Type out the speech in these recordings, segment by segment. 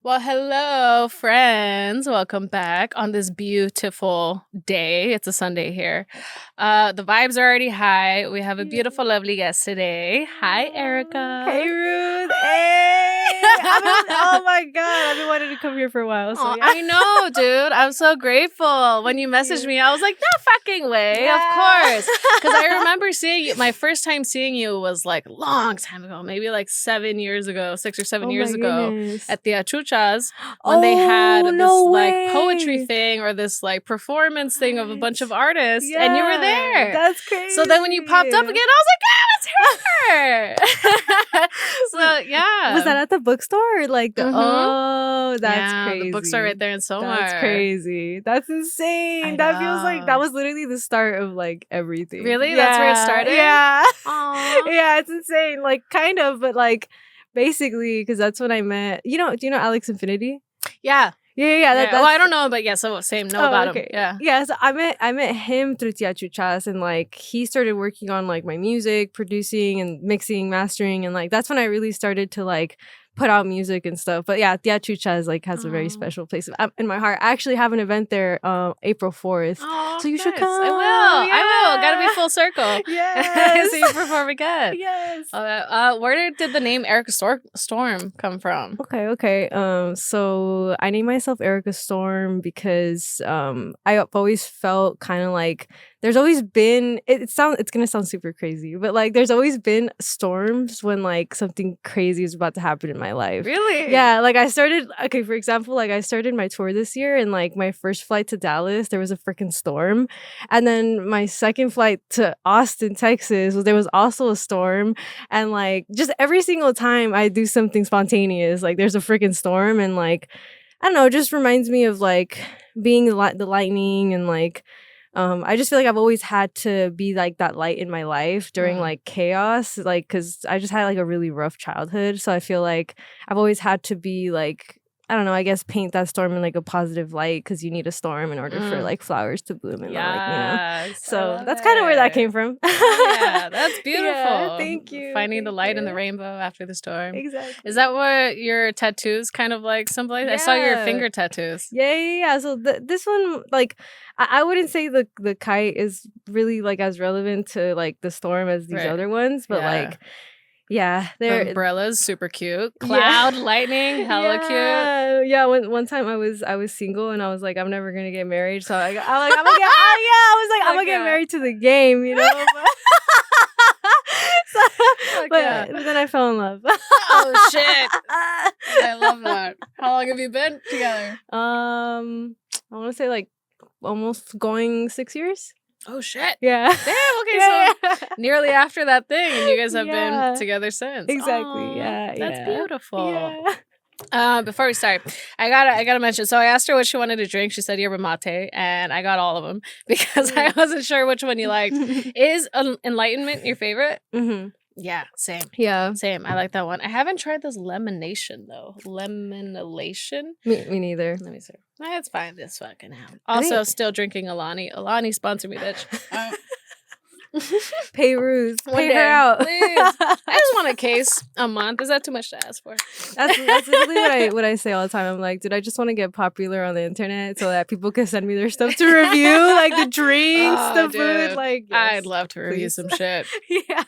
Well, hello, friends. Welcome back on this beautiful day. It's a Sunday here. The vibes are already high. We have a beautiful, lovely guest today. Hi, Erika. Hey, Ruth. Hey. Oh my God. I've been wanting to come here for a while. So yeah. I know, dude. I'm so grateful. When you messaged me, I was like, no fucking way. Yeah. Of course. Because I remember seeing you. My first time seeing you was like a long time ago, maybe like 7 years ago, 6 or 7 years ago at the Achuchas when they had this like poetry thing or this like performance thing of a bunch of artists. Yeah, and you were there. That's crazy. So then when you popped up again, I was like, it's her. So yeah. Was that at the bookstore? Or like the that's crazy. The bookstore right there in Somar. That's crazy. That's insane. That feels like that was literally the start of like everything. Really? Yeah. That's where it started? Yeah. Yeah, it's insane. Like kind of, but like basically because that's when I met do you know Alex Infinity? Yeah. Yeah. Well, I don't know, but yeah, so same. Know about him. Yeah. So I met him through Tia Chuchas, and like he started working on like my music, producing and mixing, mastering, and like that's when I really started to like put out music and stuff. But yeah, Tia Chuchas like has a very special place in my heart. I actually have an event there April 4th. So you should come. I will. Gotta be full circle. Yes. So you perform again. Yes. Where did the name Erika Stormm come from? Okay. So I named myself Erika Stormm because I've always felt kind of like there's always been it's gonna sound super crazy, but like there's always been storms when like something crazy is about to happen in my life. Really? Yeah, like for example, like I started my tour this year, and like my first flight to Dallas, there was a freaking storm. And then my second flight to Austin, Texas, there was also a storm. And like just every single time I do something spontaneous, like there's a freaking storm, and like I don't know, it just reminds me of like being the lightning, and like I just feel like I've always had to be like that light in my life during like chaos, like because I just had like a really rough childhood. So I feel like I've always had to be like, I don't know, I guess paint that storm in like a positive light because you need a storm in order for like flowers to bloom and like, So that's kind of where that came from. Yeah, that's beautiful. Yeah, thank you. Finding the light in the rainbow after the storm. Exactly. Is that what your tattoos kind of like symbolize? Yeah. I saw your finger tattoos. Yeah. So this one, like, I wouldn't say the kite is really like as relevant to like the storm as these other ones, but like. Yeah, the umbrellas super cute. Cloud, lightning, hella cute. Yeah, one time I was single and I was like, I'm never gonna get married, so I'm gonna get married to the game, you know. But then I fell in love. Oh shit! I love that. How long have you been together? I want to say like almost going 6 years. Oh shit! Yeah. Damn. Okay, so nearly after that thing, and you guys have been together since. Exactly. Aww, that's beautiful. Yeah. Before we start, I gotta mention. So I asked her what she wanted to drink. She said yerba mate, and I got all of them because I wasn't sure which one you liked. Is Enlightenment your favorite? Mm-hmm. Yeah, same. Yeah, same. I like that one. I haven't tried this lemonation though. Lemonation? Me neither. Let me see. It's fine. This fucking hell. Also, still drinking Alani. Alani, sponsor me, bitch. Pay Ruth. Pay her out. Please. I just want a case a month. Is that too much to ask for? That's literally what I say all the time. I'm like, dude, I just want to get popular on the internet so that people can send me their stuff to review, like the drinks, the food. Like, yes, I'd love to review some shit. Yeah.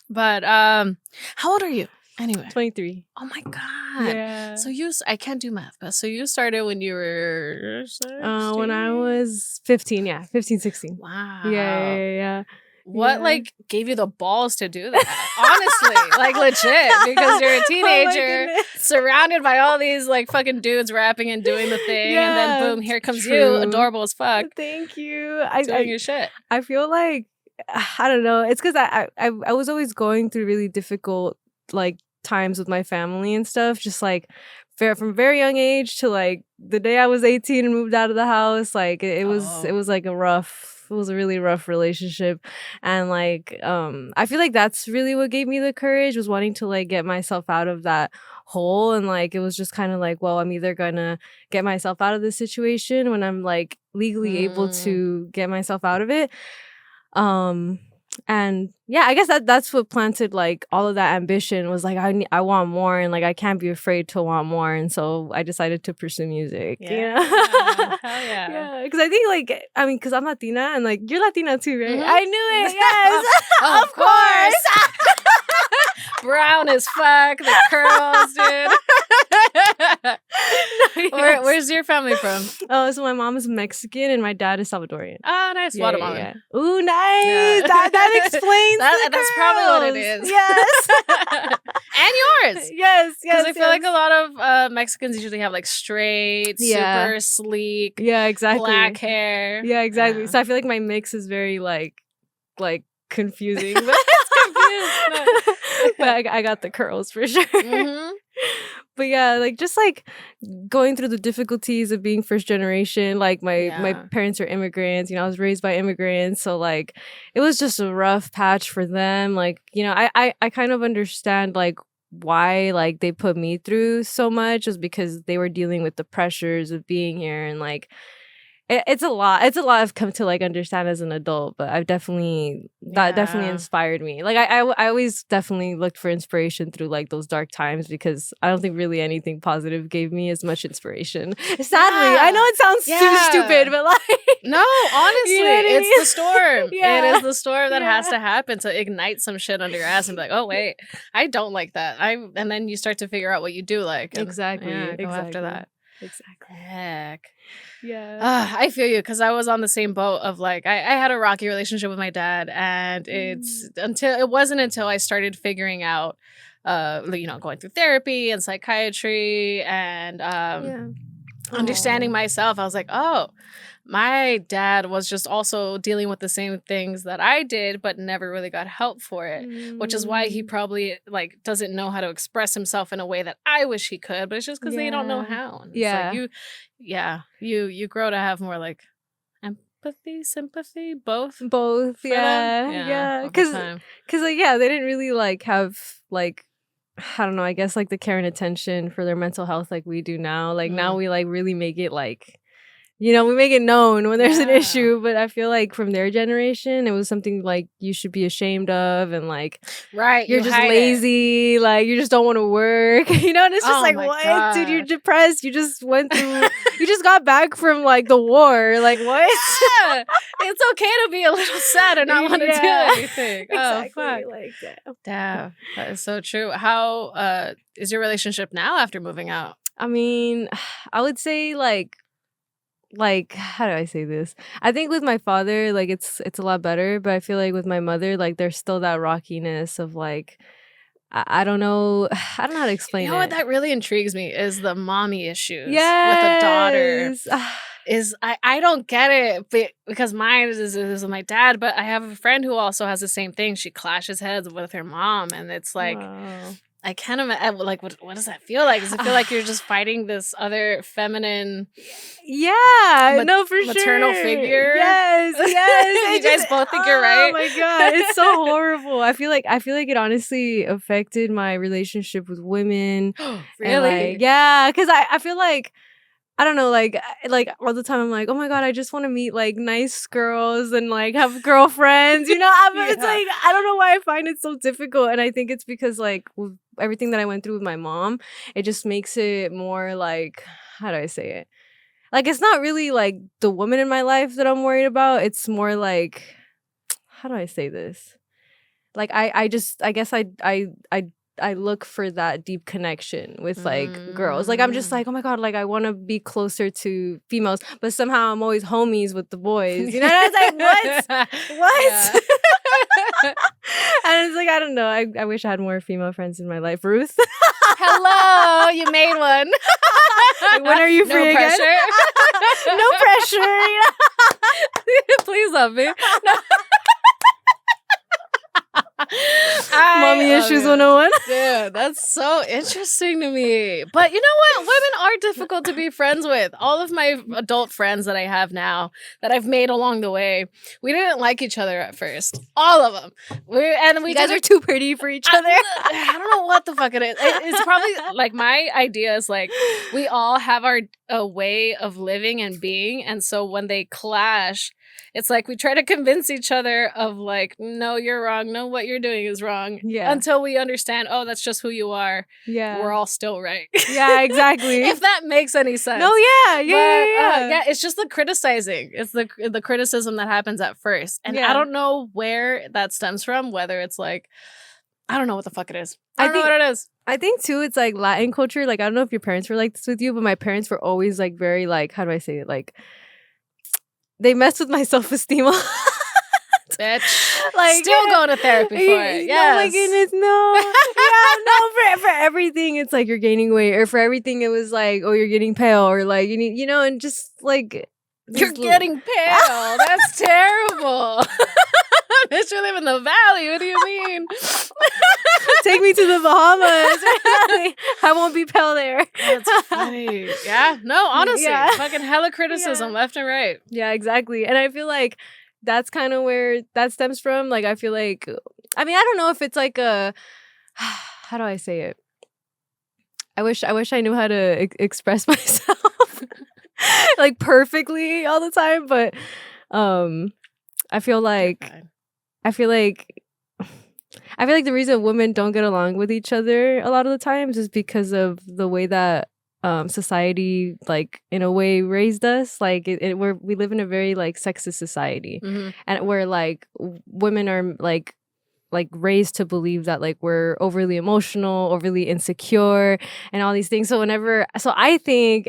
But how old are you? Anyway. 23. Oh my God. Yeah. So I can't do math, but so you started when you were 16? When I was 15, 15, 16. Wow. Yeah. What like gave you the balls to do that? Honestly, like legit, because you're a teenager surrounded by all these like fucking dudes rapping and doing the thing, and then boom, here comes you, adorable as fuck. Thank you. Doing your shit. I feel like I don't know. It's because I was always going through really difficult like times with my family and stuff. Just like from very young age to like the day I was 18 and moved out of the house. Like it was like it was a really rough relationship, and like I feel like that's really what gave me the courage, was wanting to like get myself out of that hole. And like it was just kind of like, well, I'm either gonna get myself out of this situation when I'm like legally able to get myself out of it, And yeah, I guess that's what planted like all of that ambition was like I want more, and like I can't be afraid to want more, and so I decided to pursue music. Yeah. Hell yeah. Yeah, because I think like because I'm Latina and like you're Latina too, right? Mhm. I knew it. Yes, Of course. Brown as fuck, the curls, dude. Yes. Where's your family from? Oh, so my mom is Mexican and my dad is Salvadorian. Oh, nice. Yeah, Guatemalan. yeah. Ooh, nice. Yeah. That explains That's probably what it is. Yes. And yours. Yes, Because yes. I feel like a lot of Mexicans usually have like straight, Yeah. super sleek, Yeah, exactly. black hair. Yeah, exactly. Yeah. So I feel like my mix is very like confusing, but it's confused. But I got the curls for sure. Mhm. But yeah, like just like going through the difficulties of being first generation. Like my Yeah. parents are immigrants. I was raised by immigrants, so like it was just a rough patch for them. Like I kind of understand like why like they put me through so much is because they were dealing with the pressures of being here, and like it's a lot. It's a lot I've come to like understand as an adult, but I've definitely that definitely Yeah. inspired me. Like I always definitely looked for inspiration through like those dark times, because I don't think really anything positive gave me as much inspiration. Sadly, I know it sounds too Yeah. stupid, but like No, honestly, You know what I it's mean? the storm. Yeah. It is the storm that has Yeah. to happen to ignite some shit under your ass and be like, oh wait, I don't like that. And then you start to figure out what you do like. And, Exactly, Yeah, go after exactly. that. exactly. Heck. Yeah. I feel you, because I was on the same boat of like I had a rocky relationship with my dad, and it wasn't until I started figuring out going through therapy and psychiatry and Yeah. understanding Aw. myself. I was like, oh, my dad was just also dealing with the same things that I did, but never really got help for it, which is why he probably like doesn't know how to express himself in a way that I wish he could, but it's just because they don't know Yeah. how. And Yeah. It's like you grow to have more like empathy, sympathy, both. Both, for them. yeah, Yeah, over because time. like they didn't really like have like I don't know, I guess like the care and attention for their mental health like we do now. Like now we like really make it like we make it known when there's an Yeah. issue, but I feel like from their generation, it was something like you should be ashamed of, and like Right, you're you just hide it. lazy, like you just don't want to work, and it's just Oh like, my what, dude? You're gosh. depressed. You just went through, you just got back from like the war, like what? Yeah, it's okay to be a little sad and not want to Yeah. do anything. Exactly, Oh fuck. like damn. Damn, that is so true. How is your relationship now after moving out? I mean, I would say like how do I say this? I think with my father, like it's a lot better, but I feel like with my mother, like there's still that rockiness of like I don't know how to explain You know it. what that really intrigues me is the mommy issues with a daughter. Yes. I don't get it because mine is with my dad, but I have a friend who also has the same thing. She clashes heads with her mom, and it's like Wow. I can't imagine. Like, what does that feel like? Does it feel like you're just fighting this other feminine? Yeah, no, for maternal sure. figure? Yes, yes. You guys both think you're right? Oh my god, it's so horrible. I feel like it honestly affected my relationship with women. And, Really? like, yeah, because I feel like I don't know, like all the time I'm like, oh my god, I just want to meet like nice girls and like have girlfriends, It's Yeah. like I don't know why I find it so difficult, and I think it's because like with everything that I went through with my mom, it just makes it more like, how do I say it? Like it's not really like the woman in my life that I'm worried about. It's more like, how do I say this? Like I guess I look for that deep connection with like girls. Like I'm just like, oh my god, like I want to be closer to females, but somehow I'm always homies with the boys. And I was like, what? And it's like, I don't know. I wish I had more female friends in my life. Ruth, Hello, you made one. like, when are you No free again? pressure. No pressure. Please love me. Mommy issues 101. Dude, that's so interesting to me. But you know what? Women are difficult to be friends with. All of my adult friends that I have now that I've made along the way, we didn't like each other at first. All of them. We You guys are too pretty for each other. I don't know what the fuck it is. It's probably like my idea is like we all have a way of living and being, and so when they clash, it's like we try to convince each other of like, no, you're wrong. No, what you're doing is wrong. Yeah. Until we understand, oh, that's just who you are. Yeah. We're all still right. Yeah, exactly. If that makes any sense. No, yeah. Yeah, it's just the criticizing. It's the criticism that happens at first. And I don't know where that stems from, whether it's like, I don't know what the fuck it is. I don't know what it is. I think too, it's like Latin culture. Like, I don't know if your parents were like this with you, but my parents were always like very like, how do I say it? Like, they messed with my self-esteem a lot. Bitch. Like, still going to therapy for it. Yes. Oh my goodness, no. Yeah, no, for everything, it's like you're gaining weight. Or for everything, it was like, oh, you're getting pale. Or like, you need, and just like. You're getting pale. That's terrible. Bitch, you live in the valley. What do you mean? Take me to the Bahamas. I won't be pale there. That's funny. Yeah. No, honestly. Fucking hella criticism left and right. Yeah, exactly. And I feel like that's kind of where that stems from. Like, I feel like, I mean, I don't know if it's like a, how do I say it? I wish I knew how to express myself like perfectly all the time. But I feel like the reason women don't get along with each other a lot of the times is because of the way that society, like, in a way raised us. Like, we live in a very like sexist society, and where like women are like raised to believe that like we're overly emotional, overly insecure, and all these things. So I think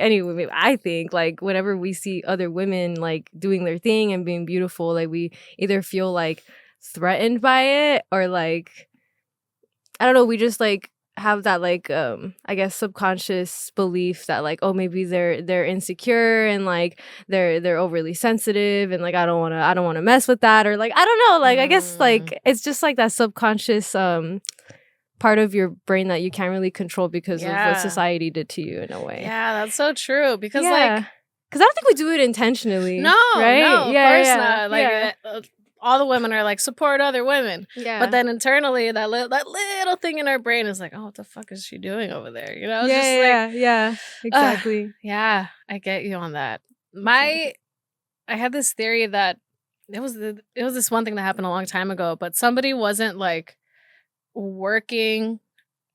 like whenever we see other women like doing their thing and being beautiful, like we either feel like threatened by it, or like, I don't know, we just like have that like I guess subconscious belief that like, oh, maybe they're insecure and like they're overly sensitive, and like I don't want to mess with that, or like I don't know, like I guess like it's just like that subconscious part of your brain that you can't really control because of what society did to you in a way. Yeah, that's so true, because like, because I don't think we do it intentionally. No, right? No, of course not. Like all the women are like, support other women. Yeah. But then internally, that little thing in our brain is like, oh, what the fuck is she doing over there? Yeah, exactly. Yeah, I get you on that. I had this theory that it was this one thing that happened a long time ago, but somebody wasn't like working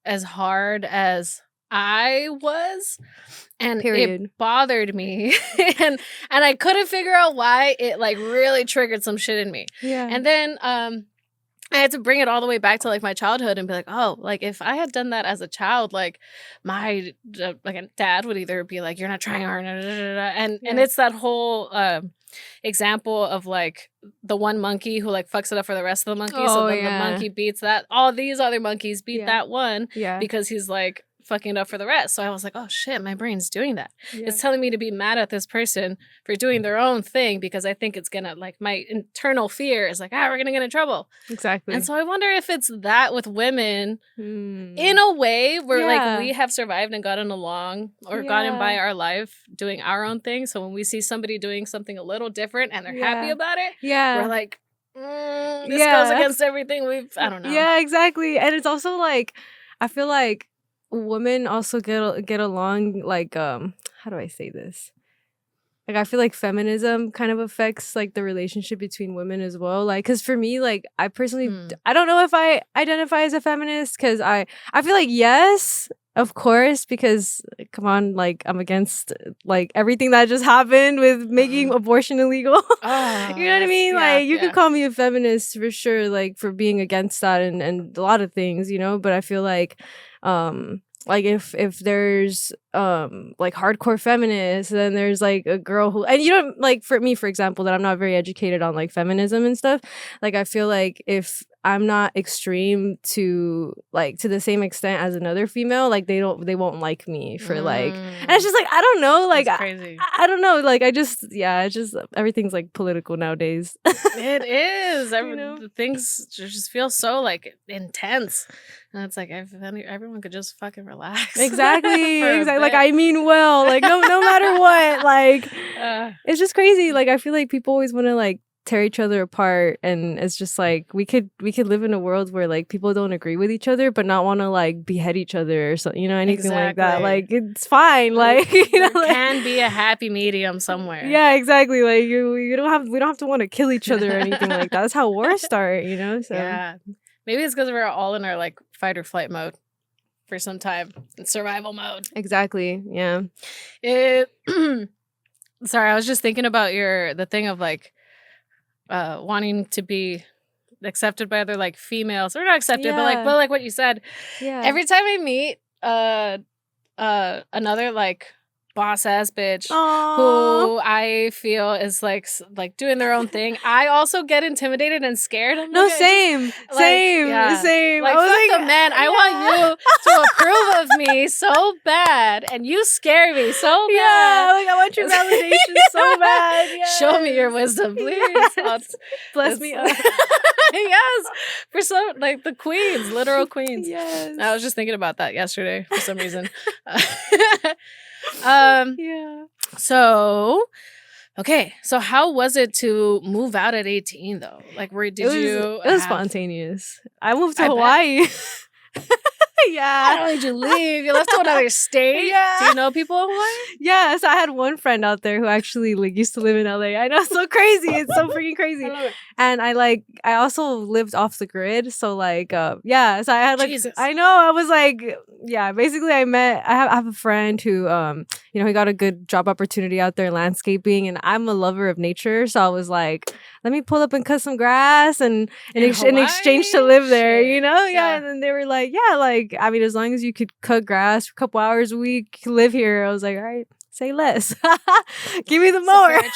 as hard as I was, and it bothered me, and I couldn't figure out why. It like really triggered some shit in me. Yeah. And then I had to bring it all the way back to like my childhood and be like, oh, like if I had done that as a child, like my like a dad would either be like, you're not trying hard, and it's that whole example of like the one monkey who like fucks it up for the rest of the monkeys. So then the monkey beats that. All these other monkeys beat that one because he's like fucking it up for the rest. So I was like, oh shit, my brain's doing that. Yeah. It's telling me to be mad at this person for doing their own thing because I think it's gonna, like, my internal fear is like, we're gonna get in trouble. Exactly. And so I wonder if it's that with women in a way where like we have survived and gotten along or gotten by our life doing our own thing. So when we see somebody doing something a little different and they're happy about it, we're like, this goes against everything I don't know. Yeah, exactly. And it's also like, I feel like women also get along, like, how do I say this? Like, I feel like feminism kind of affects like the relationship between women as well. Like, because for me, like, I personally, I don't know if I identify as a feminist, because I feel like, yes, of course, because come on, like, I'm against like everything that just happened with making abortion illegal. You know what I mean? Like, you could call me a feminist for sure, like, for being against that and a lot of things, you know. But I feel like if there's like hardcore feminists, then there's like a girl who, and you know, like for me, for example, that I'm not very educated on like feminism and stuff. Like, I feel like if I'm not extreme to the same extent as another female, like they won't like me for like, and it's just like, I don't know, like, crazy. I don't know, like, it's just everything's like political nowadays. It is. You know? Things just feel so like intense, and it's like everyone could just fucking relax. Exactly. Like, I mean, well, like no matter what, like it's just crazy. Like, I feel like people always want to like tear each other apart, and it's just like we could live in a world where like people don't agree with each other but not want to like behead each other or something, you know, anything like that. Like it's fine, like you know, there can be a happy medium somewhere. Yeah, exactly. Like we don't have to want to kill each other or anything like that. That's how wars start, you know. So yeah, maybe it's because we're all in our like fight or flight mode for some time, in survival mode. Exactly. Yeah. Sorry, I was just thinking about the thing of like wanting to be accepted by other like females, or not accepted, but like what you said. Yeah. Every time I meet another like boss ass bitch who I feel is like doing their own thing, I also get intimidated and scared. I'm no, like, same. Like, Like fuck the man. I want you to approve of me so bad, and you scare me so bad. Yeah, like I want your validation so bad. Yes. Show me your wisdom, please. Bless me up. Yes, for some like the queens, literal queens. Yes. I was just thinking about that yesterday for some reason. Yeah. So, okay. So how was it to move out at 18 though? Like It was spontaneous. I moved to I Hawaii. Yeah. Not only did you leave, you left to another state. Yeah. Do you know people in Hawaii? Yeah, so I had one friend out there who actually like used to live in LA. I know, it's so crazy. It's so freaking crazy. I love it. And I also lived off the grid. So like yeah, so I had like Jesus. I know, I was like, yeah, basically I have a friend who you know, he got a good job opportunity out there landscaping, and I'm a lover of nature, so I was like, let me pull up and cut some grass and in exchange to live there, you know? Yeah. And then they were like, yeah, like, I mean, as long as you could cut grass a couple hours a week, live here. I was like, all right, say less. Give me the mower. I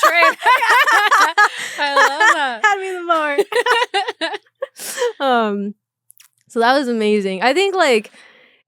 love that. Hand me the mower. So that was amazing. I think like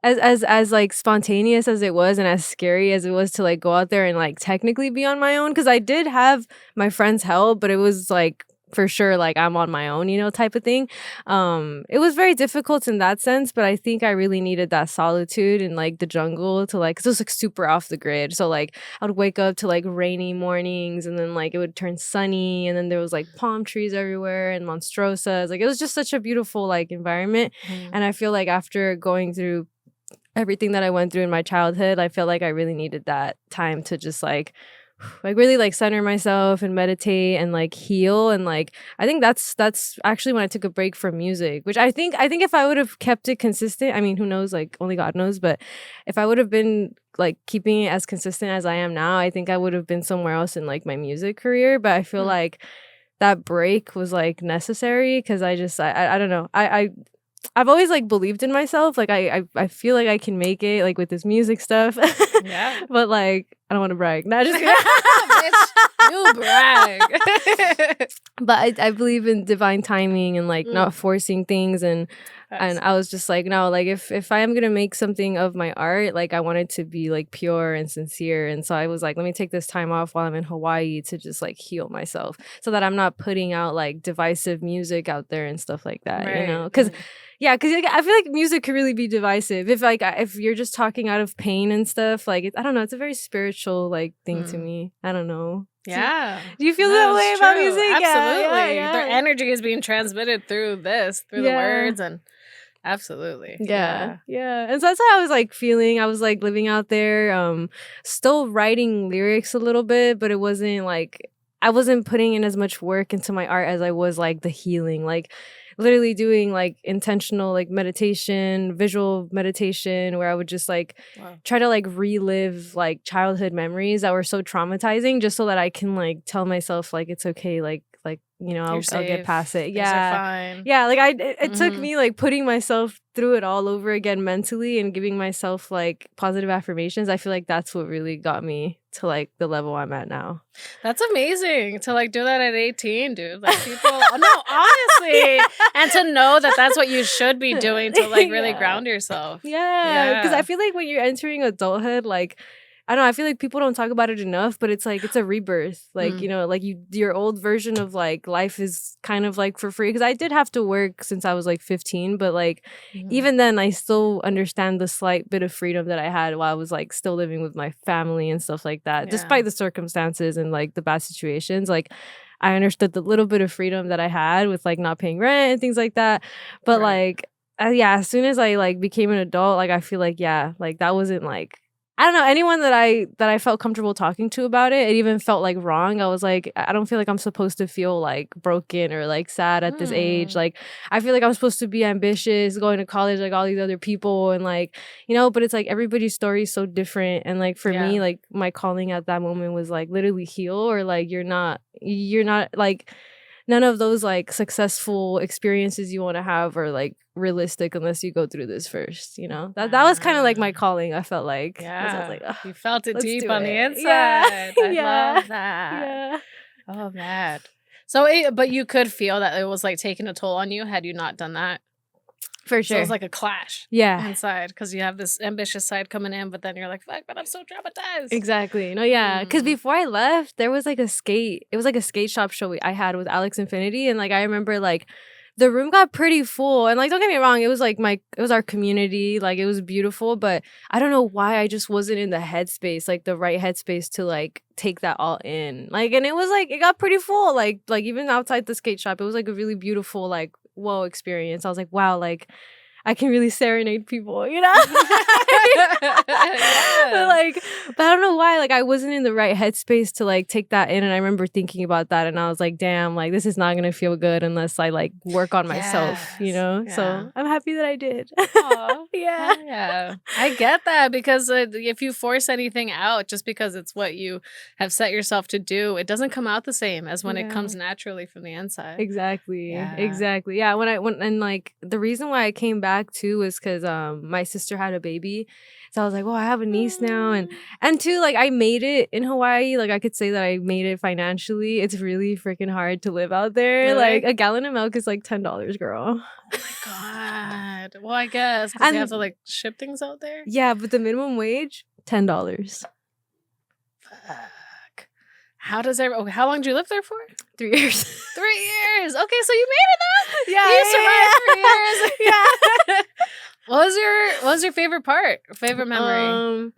as like spontaneous as it was and as scary as it was to like go out there and like technically be on my own, because I did have my friends' help, but it was like for sure like I'm on my own, you know, type of thing. It was very difficult in that sense, but I think I really needed that solitude and like the jungle to like, 'cause it was like super off the grid. So like I would wake up to like rainy mornings, and then like it would turn sunny, and then there was like palm trees everywhere and monstrosas. Like it was just such a beautiful like environment. And I feel like after going through everything that I went through in my childhood, I felt like I really needed that time to just like really like center myself and meditate and like heal. And like I think that's actually when I took a break from music, which I think if I would have kept it consistent, I mean, who knows, like only God knows, but if I would have been like keeping it as consistent as I am now, I think I would have been somewhere else in like my music career. But I feel like that break was like necessary, because I don't know, I've always like believed in myself. Like I feel like I can make it like with this music stuff. Yeah. But like I don't want to brag. No, just kidding. Bitch, you brag. But I believe in divine timing and like not forcing things, and I was just like, no, like if I am gonna make something of my art, like I want it to be like pure and sincere. And so I was like, let me take this time off while I'm in Hawaii to just like heal myself, so that I'm not putting out like divisive music out there and stuff like that, you know? Because yeah, because I feel like music could really be divisive if you're just talking out of pain and stuff. Like I don't know, it's a very spiritual like thing to me. I don't know. Yeah. Do you feel that way about music? Absolutely. Yeah. Their energy is being transmitted through the words, and absolutely. Yeah. And so that's how I was like feeling. I was like living out there, still writing lyrics a little bit, but it wasn't like I wasn't putting in as much work into my art as I was like the healing, like literally doing like intentional like meditation, visual meditation, where I would just like try to like relive like childhood memories that were so traumatizing, just so that I can like tell myself like it's okay, like you know, I'll get past it. Fine. Yeah, like it took me like putting myself through it all over again mentally and giving myself like positive affirmations. I feel like that's what really got me to like the level I'm at now. That's amazing to like do that at 18, dude. Like people, no, honestly, and to know that that's what you should be doing to like really ground yourself. Yeah, because I feel like when you're entering adulthood, like I don't know, I feel like people don't talk about it enough, but it's like it's a rebirth. Like, you know, like your old version of like life is kind of like for free. Because I did have to work since I was like 15, but like even then I still understand the slight bit of freedom that I had while I was like still living with my family and stuff like that. Despite the circumstances and like the bad situations, like I understood the little bit of freedom that I had with like not paying rent and things like that. But like, yeah, as soon as I like became an adult, like I feel like, yeah, like that wasn't like, I don't know, anyone that I felt comfortable talking to about it, it even felt like wrong. I was like, I don't feel like I'm supposed to feel like broken or like sad at this age. Like, I feel like I'm supposed to be ambitious, going to college like all these other people, and like, you know, but it's like everybody's story is so different. And like for me, like my calling at that moment was like literally heal, or like you're not like, none of those like successful experiences you want to have are like realistic unless you go through this first, you know. That was kind of like my calling. I felt like, I was like, oh, you felt it deep on the inside. Yeah. I love that. Yeah. Oh man. So, but you could feel that it was like taking a toll on you had you not done that. For sure. So it was like a clash inside, because you have this ambitious side coming in, but then you're like, fuck, but I'm so traumatized. Exactly. No, yeah. Because before I left, there was like it was like a skate shop show I had with Alex Infinity. And like, I remember like the room got pretty full. And like, don't get me wrong, it was like it was our community. Like, it was beautiful. But I don't know why I just wasn't in the headspace, like the right headspace to like take that all in. Like, and it was like, it got pretty full. Like even outside the skate shop, it was like a really beautiful, like, whoa experience. I was like, wow, like I can really serenade people, you know? But I don't know why, like I wasn't in the right headspace to like take that in. And I remember thinking about that and I was like, damn, like this is not gonna feel good unless I like work on myself, you know? Yeah. So I'm happy that I did. Yeah. I get that, because if you force anything out just because it's what you have set yourself to do, it doesn't come out the same as when it comes naturally from the inside. Exactly. Yeah. And like the reason why I came back too was because my sister had a baby. So I was like, well, I have a niece now. And too, like I made it in Hawaii. Like I could say that I made it financially. It's really freaking hard to live out there. Really? Like a gallon of milk is like $10, girl. Oh my God. Well, I guess because they have to like ship things out there. Yeah, but the minimum wage, $10. Fuck. How does how long did you live there for? 3 years. 3 years. Okay, so you made it though. Yeah, you survived 3 years. Yeah. What was your favorite part? Favorite memory?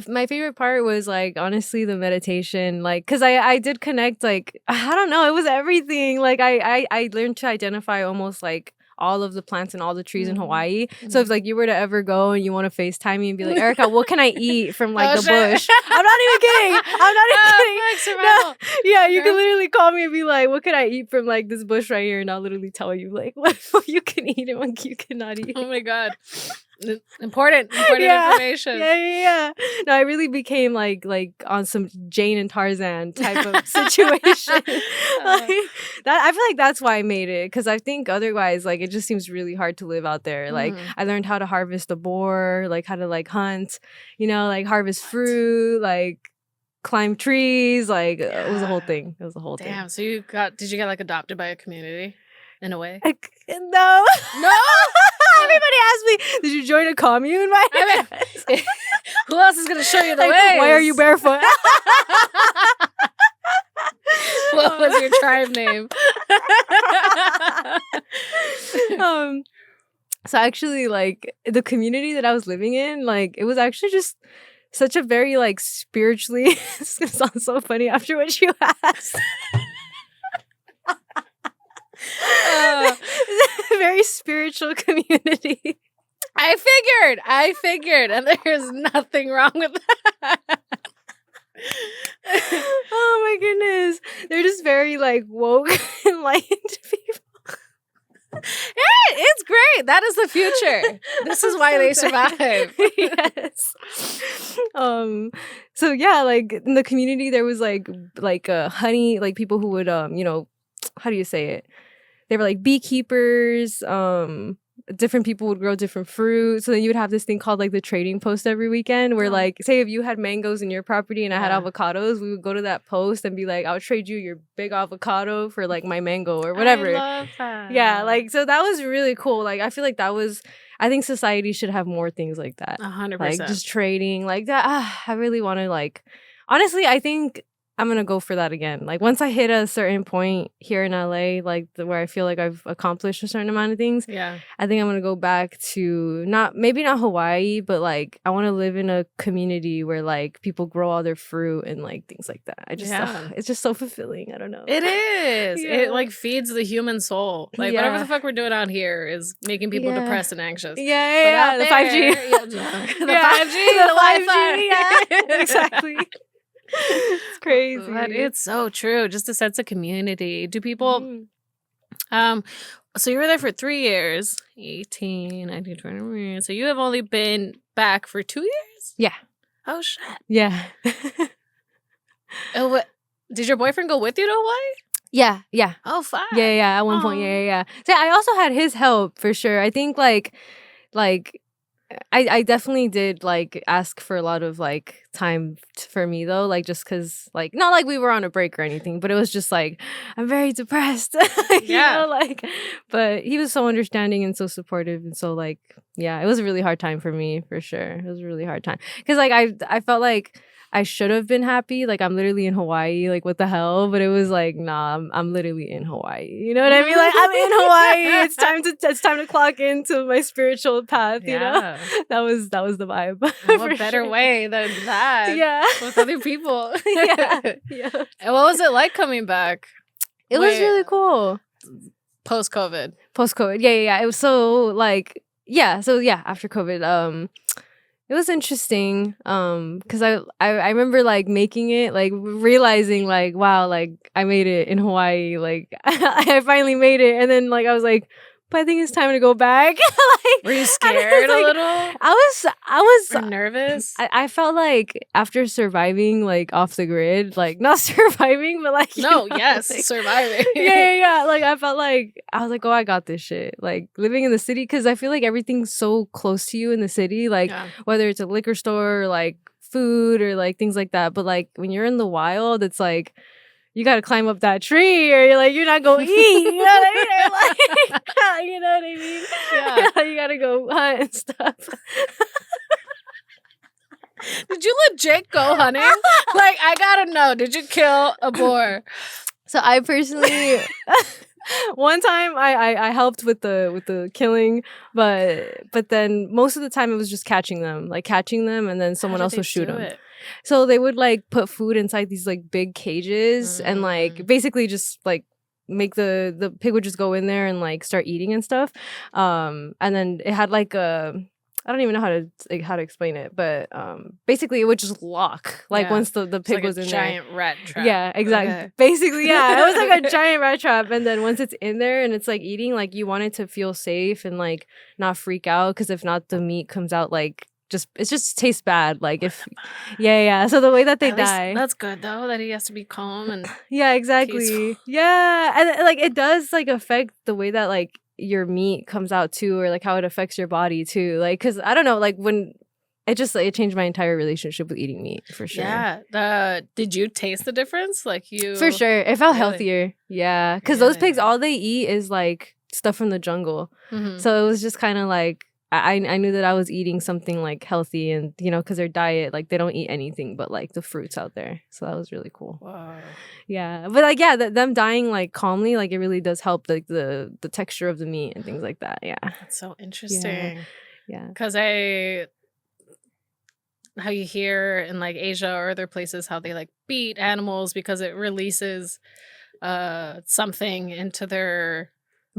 My favorite part was like honestly the meditation, like because I did connect, like I don't know, it was everything. Like I learned to identify almost like all of the plants and all the trees in Hawaii. So if like you were to ever go and you want to FaceTime me and be like, Erika, what can I eat from like the bush? I'm not even kidding. No, yeah, you can literally call me and be like, what can I eat from like this bush right here? And I'll literally tell you like what you can eat and what you cannot eat. Oh my God. Important information. Yeah. No, I really became like on some Jane and Tarzan type of situation. That I feel like that's why I made it, because I think otherwise like it just seems really hard to live out there. Like I learned how to harvest a boar, like how to like hunt, you know, like harvest fruit, like climb trees, like it was a whole thing. It was a whole thing. Damn. So did you get like adopted by a community in a way? No. Everybody asked me, did you join a commune? Who else is going to show you the way? Why are you barefoot? What was your tribe name? So actually, like the community that I was living in, like it was actually just such a very like spiritually, it's going to sound so funny after what you asked. Very spiritual community. I figured, and there's nothing wrong with that. Oh my goodness, they're just very like woke, enlightened people. Yeah, it's great. That is the future. This is why they survive. Yes. So yeah, like in the community there was like honey, like people who would you know, how do you say it? They were like beekeepers. Different people would grow different fruits. So then you would have this thing called like the trading post every weekend where like, say if you had mangoes in your property and I had avocados, we would go to that post and be like, I'll trade you your big avocado for like my mango or whatever. I love that. Yeah, like so that was really cool. Like I feel like I think society should have more things like that. 100%. Like just trading like that. I really want to like, honestly, I think I'm gonna go for that again. Like once I hit a certain point here in LA, like where I feel like I've accomplished a certain amount of things, Yeah. I think I'm gonna go back to maybe not Hawaii, but like I want to live in a community where like people grow all their fruit and like things like that. I just it's just so fulfilling. I don't know. It is. Yeah. It like feeds the human soul. Like whatever Yeah. the fuck we're doing out here is making people Yeah. depressed and anxious. Yeah, But the out 5G. there, the Yeah. 5G, the Wi-Fi. Yeah, exactly. It's crazy. But it's so true. Just a sense of community. Do people Mhm. so you were there for 3 years, 18, 19, 20. So you have only been back for 2 years? Yeah. Oh shit. Yeah. Oh, what? Did your boyfriend go with you to Hawaii? Yeah. Oh, fine. Yeah. At one point, yeah. So I also had his help for sure. I think like I definitely did like ask for a lot of like time for me though, like just because like not like we were on a break or anything, but it was just like I'm very depressed, Yeah. like. But he was so understanding and so supportive, and so like yeah, it was a really hard time for me for sure. It was a really hard time because like I felt like I should have been happy. Like I'm literally in Hawaii. Like what the hell? But it was like nah, I'm literally in Hawaii. You know what I mean? Like I'm in Hawaii. It's time to clock into my spiritual path. You know, that was the vibe. What better way than that? Yeah, with other people. yeah. And what was it like coming back? It was really cool. Post COVID. Yeah. It was so like after COVID. It was interesting because I remember like making it, like realizing like wow, like I made it in Hawaii, like I finally made it, and then like I was like, but I think it's time to go back. Like, were you scared like, a little? I was or nervous. I felt like after surviving like off the grid, like not surviving, but like like, surviving. Yeah. Like I felt like I was like, oh, I got this shit. Like living in the city, because I feel like everything's so close to you in the city. Like whether it's a liquor store or like food or like things like that. But like when you're in the wild, it's like you got to climb up that tree, or you're not going to eat. You know what I mean? Or like, you know what I mean? Yeah. You got to go hunt and stuff. Did you legit go hunting? Like, I gotta know. Did you kill a boar? So I personally, one time I helped with the killing, but then most of the time it was just catching them, and then someone else would shoot them. So they would like put food inside these like big cages and like basically just like make the pig would just go in there and like start eating and stuff. And then it had like I don't even know how to explain it, but basically it would just lock like once the pig was in there. Giant rat trap. Yeah, exactly. Okay. Basically, yeah, it was like a giant rat trap. And then once it's in there and it's like eating, like you want it to feel safe and like not freak out, because if not, the meat comes out like it just tastes bad. Like if so the way that they die, that's good though, that he has to be calm and yeah, exactly peaceful. Yeah, and like it does like affect the way that like your meat comes out too, or like how it affects your body too, like because I don't know, like when it changed my entire relationship with eating meat for sure. Yeah. Did you taste the difference? Like you for sure it felt healthier. Yeah, because those pigs, all they eat is like stuff from the jungle. So it was just kind of like I knew that I was eating something like healthy, and because their diet, like they don't eat anything but like the fruits out there. So that was really cool. Wow. Yeah, but like them dying like calmly, like it really does help like the texture of the meat and things like that. Yeah, that's so interesting. Yeah, because how you hear in like Asia or other places how they like beat animals because it releases something into their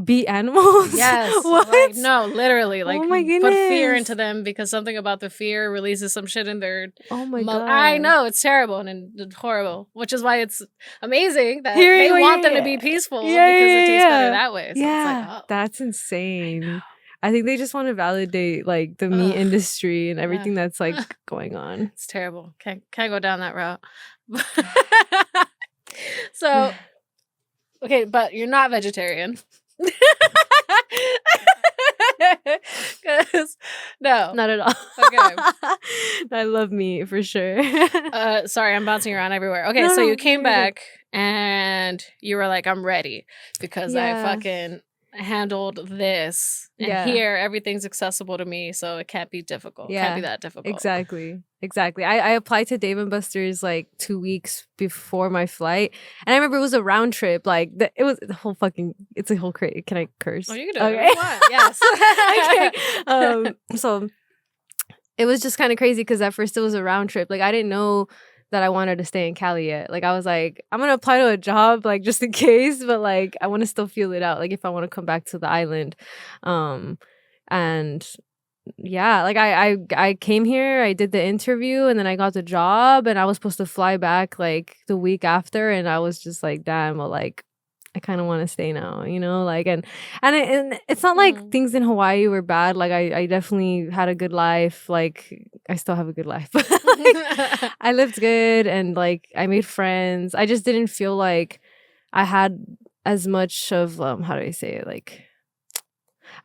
beat animals. Yes. What? Like, no, literally. Like, oh my goodness. Put fear into them because something about the fear releases some shit in their. Oh my god. I know, it's terrible and horrible, which is why it's amazing that they want them to be peaceful because it tastes better that way. So yeah, it's like, that's insane. I think they just want to validate like the meat industry and everything that's like going on. It's terrible. Can't go down that route. So, okay, but you're not vegetarian. No, not at all. Okay. I love meat for sure. Sorry, I'm bouncing around everywhere. Okay, so you came back and you were like, I'm ready because I fucking handled this, and here everything's accessible to me, so it can't be difficult. Can't be that difficult. Exactly. Exactly. I applied to Dave and Buster's like 2 weeks before my flight, and I remember it was a round trip. Like it was the whole fucking. It's a whole crazy. Can I curse? Oh, you can do whatever you want. Yes. Okay. So it was just kind of crazy because at first it was a round trip. Like I didn't know that I wanted to stay in Cali yet. Like I was like, I'm gonna apply to a job like just in case, but like I want to still feel it out. Like if I want to come back to the island, and yeah, like I came here, I did the interview, and then I got the job, and I was supposed to fly back like the week after, and I was just like, damn, well, like I kind of want to stay now, you know, like and it's not like things in Hawaii were bad. Like I definitely had a good life. Like I still have a good life, but like, I lived good, and like I made friends. I just didn't feel like I had as much of how do I say it, like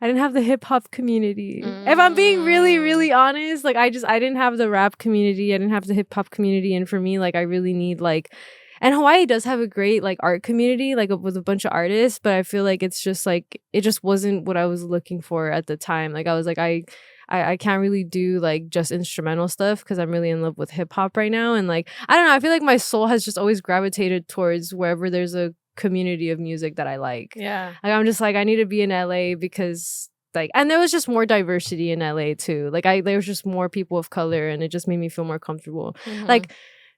I didn't have the hip hop community. If I'm being really, really honest, like I didn't have the rap community. I didn't have the hip hop community. And for me, like I really need like, and Hawaii does have a great like art community, like with a bunch of artists, but I feel like it's just like, it just wasn't what I was looking for at the time. Like I was like, I can't really do like just instrumental stuff because I'm really in love with hip hop right now. And like, I don't know, I feel like my soul has just always gravitated towards wherever there's a community of music that I like. Yeah. Like I'm just like I need to be in LA because like, and there was just more diversity in LA too. Like there was just more people of color, and it just made me feel more comfortable. Like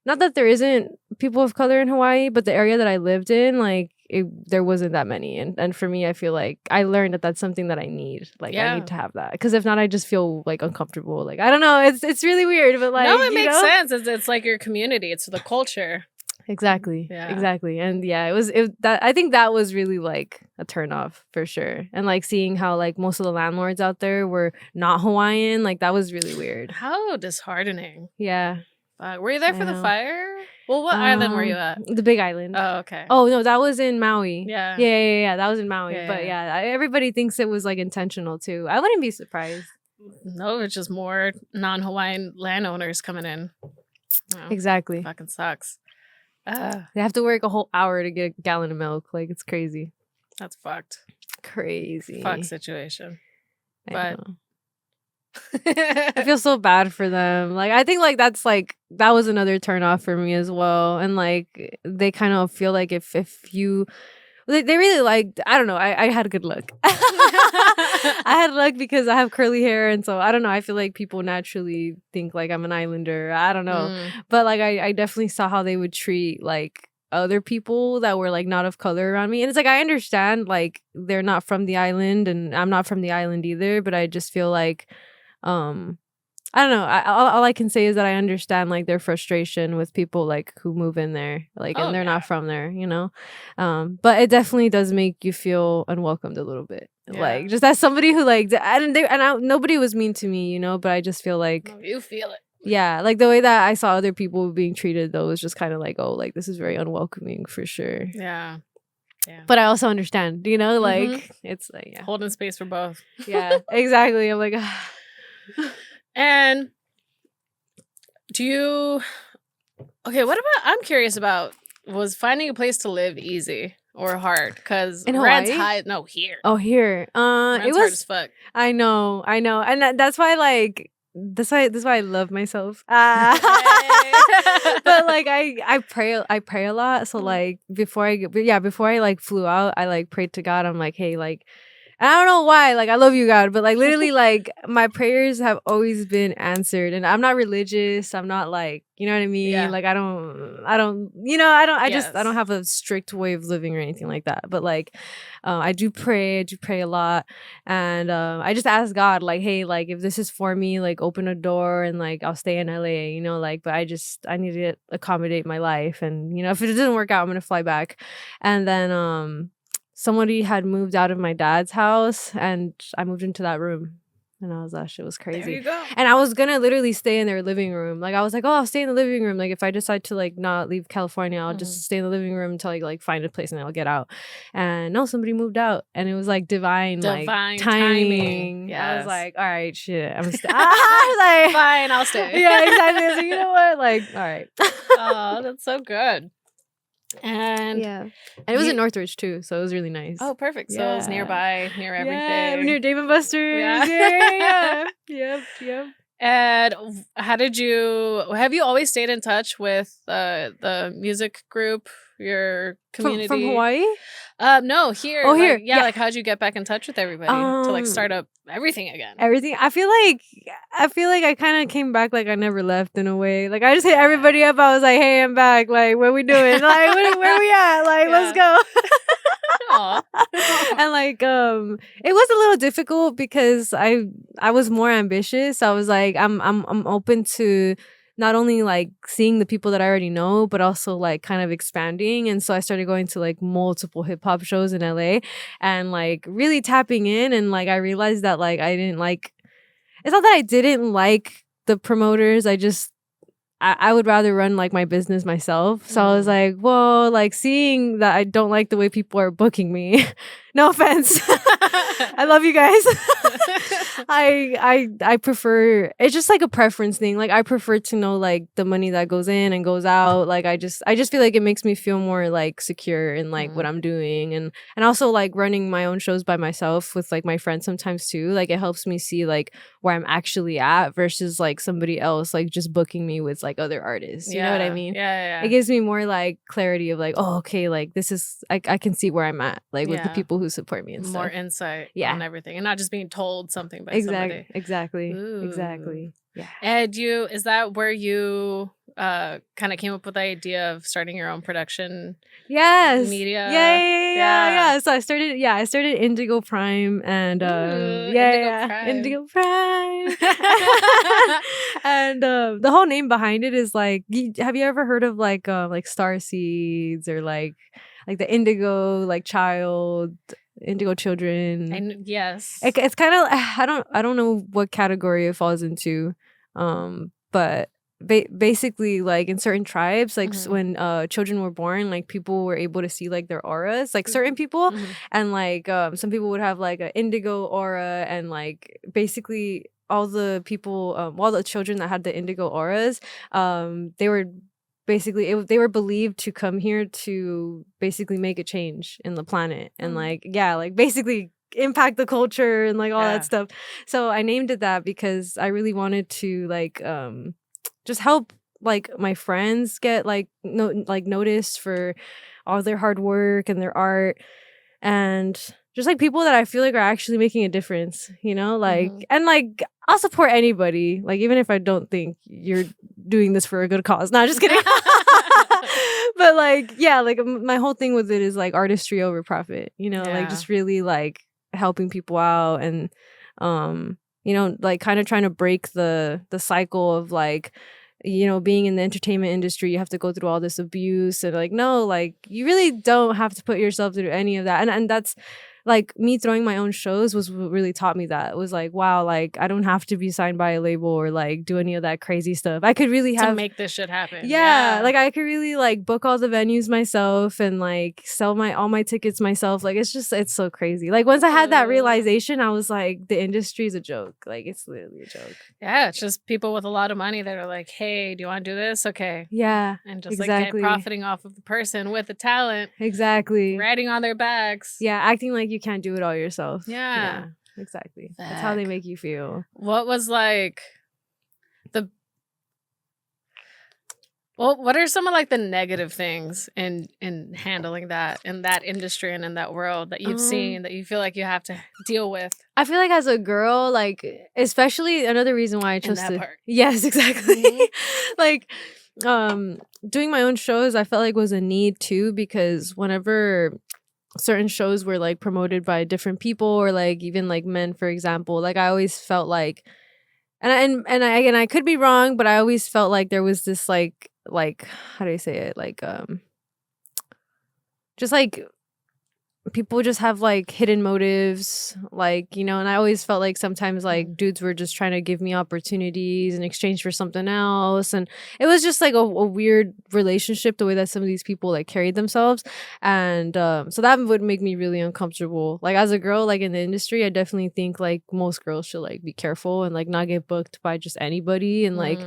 not that there isn't people of color in Hawaii, but the area that I lived in, like there wasn't that many. And for me, I feel like I learned that that's something that I need. Like I need to have that because if not, I just feel like uncomfortable. Like I don't know, it's really weird, but like no, it makes sense. It's like your community. It's the culture. Exactly. Yeah. Exactly. And yeah, I think that was really like a turnoff for sure. And like seeing how like most of the landlords out there were not Hawaiian, like that was really weird. How disheartening. Yeah. Were you there for the fire? Well, what island were you at? The Big Island. Oh, okay. Oh no, that was in Maui. Yeah. Yeah. That was in Maui. Yeah, but everybody thinks it was like intentional too. I wouldn't be surprised. No, it's just more non-Hawaiian landowners coming in. Well, exactly. Fucking sucks. They have to work a whole hour to get a gallon of milk. Like it's crazy. That's fucked. Crazy. Fuck situation. But I feel so bad for them. Like I think like that was another turn off for me as well. And like they kind of feel like if you they really liked, I don't know, I had a good look. I had luck because I have curly hair, and so I don't know, I feel like people naturally think like I'm an islander. I don't know. But like I definitely saw how they would treat like other people that were like not of color around me. And it's like I understand like they're not from the island and I'm not from the island either, but I just feel like I don't know. All I can say is that I understand like their frustration with people like who move in there, like, and they're not from there, you know. But it definitely does make you feel unwelcomed a little bit, like just as somebody who like, nobody was mean to me, you know. But I just feel like you feel it. Yeah, like the way that I saw other people being treated though was just kind of like, oh, like this is very unwelcoming for sure. Yeah. But I also understand, you know, like it's like holding space for both. Yeah, exactly. I'm like. And do you okay, what about I'm curious about, was finding a place to live easy or hard? Because rent's high. No, here. Oh, here. Rent's it was hard as fuck. I know. And that's why like that's why I love myself. But like I pray a lot. So like before I like flew out, I like prayed to God. I'm like, hey, like, and I don't know why, like I love you, God, but like literally like my prayers have always been answered. And I'm not religious. I'm not like, you know what I mean? Yeah. Like I don't, you know, I don't have a strict way of living or anything like that. But like I do pray a lot. And I just ask God like, hey, like if this is for me, like open a door and like I'll stay in LA, you know, like, but I need to accommodate my life. And, you know, if it doesn't work out, I'm going to fly back. And then, somebody had moved out of my dad's house and I moved into that room. And I was that shit was crazy. There you go. And I was gonna literally stay in their living room. Like I was like, oh, I'll stay in the living room. Like if I decide to like not leave California, I'll just stay in the living room until I like find a place and I'll get out. And no, somebody moved out, and it was like divine like timing. Yes. I was like, all right, shit, I'm like, fine, I'll stay. Yeah, exactly. I was like, you know what? Like, all right. Oh, that's so good. And it was in Northridge too, so it was really nice. Oh, perfect. So it was near everything. Near Dave and Buster's. Yeah. Yep. And how did you? Have you always stayed in touch with the music group, your community from Hawaii? No, here. Oh, here. Yeah, like how'd you get back in touch with everybody to like start up everything again? Everything. I feel like I kind of came back like I never left in a way. Like I just hit everybody up. I was like, "Hey, I'm back. Like, what we doing? Like, where we at? Like, let's go." And like it was a little difficult because I was more ambitious. I was like I'm open to not only like seeing the people that I already know, but also like kind of expanding. And so I started going to like multiple hip hop shows in LA and like really tapping in. And like I realized that like I didn't like, it's not that I didn't like the promoters. I would rather run like my business myself. So I was like, well, like seeing that I don't like the way people are booking me. No offense. I love you guys. I prefer, it's just like a preference thing. Like I prefer to know like the money that goes in and goes out. Like I just feel like it makes me feel more like secure in like what I'm doing, and also like running my own shows by myself with like my friends sometimes too. Like it helps me see like where I'm actually at versus like somebody else like just booking me with like other artists. You know what I mean? Yeah. It gives me more like clarity of like, oh, okay, like this is I can see where I'm at like with the people who support me and more stuff. Insight on everything and not just being told something by somebody. Exactly. Yeah. And is that where you kind of came up with the idea of starting your own production media? Yeah. So I started Indigo Prime and Indigo Prime. And the whole name behind it is like, have you ever heard of like star seeds or like the indigo like child, indigo children? Yes. It's kind of, I don't know what category it falls into, but basically like in certain tribes, like when children were born, like people were able to see like their auras, like certain people, and like some people would have like an indigo aura, and like basically all the people, all the children that had the indigo auras, they were basically they were believed to come here to basically make a change in the planet and like basically impact the culture and like all that stuff. So I named it that because I really wanted to like just help like my friends get like noticed for all their hard work and their art, and just like people that I feel like are actually making a difference, you know, like and like I'll support anybody, like even if I don't think you're doing this for a good cause. No, just kidding. But like like my whole thing with it is like artistry over profit, you know, like just really like helping people out and you know, like kind of trying to break the cycle of like, you know, being in the entertainment industry, you have to go through all this abuse, and like no, like you really don't have to put yourself through any of that. And that's like me throwing my own shows was what really taught me that. It was like, wow, like I don't have to be signed by a label or like do any of that crazy stuff. I could really have to make this shit happen. Yeah, like I could really like book all the venues myself and like sell all my tickets myself. Like it's so crazy. Like once I had that realization, I was like, the industry is a joke. Like it's literally a joke. Yeah, it's just people with a lot of money that are like, hey, do you want to do this? Okay. Yeah. And just like profiting off of the person with the talent. Exactly. Riding on their backs. Yeah, acting like you can't do it all yourself. Yeah. Exactly. That's how they make you feel. What was like what are some of like the negative things in handling that in that industry and in that world that you've seen that you feel like you have to deal with? I feel like as a girl, like especially another reason why I chose that part. Yes, exactly. Like doing my own shows, I felt like was a need too, because whenever certain shows were like promoted by different people or like even like men, for example, like I always felt like, and I could be wrong, but I always felt like there was this like how do I say it, like just like people just have like hidden motives, like, you know, and I always felt like sometimes like dudes were just trying to give me opportunities in exchange for something else, and it was just like a weird relationship the way that some of these people like carried themselves, and so that would make me really uncomfortable. Like as a girl, like in the industry, I definitely think like most girls should like be careful and like not get booked by just anybody, and like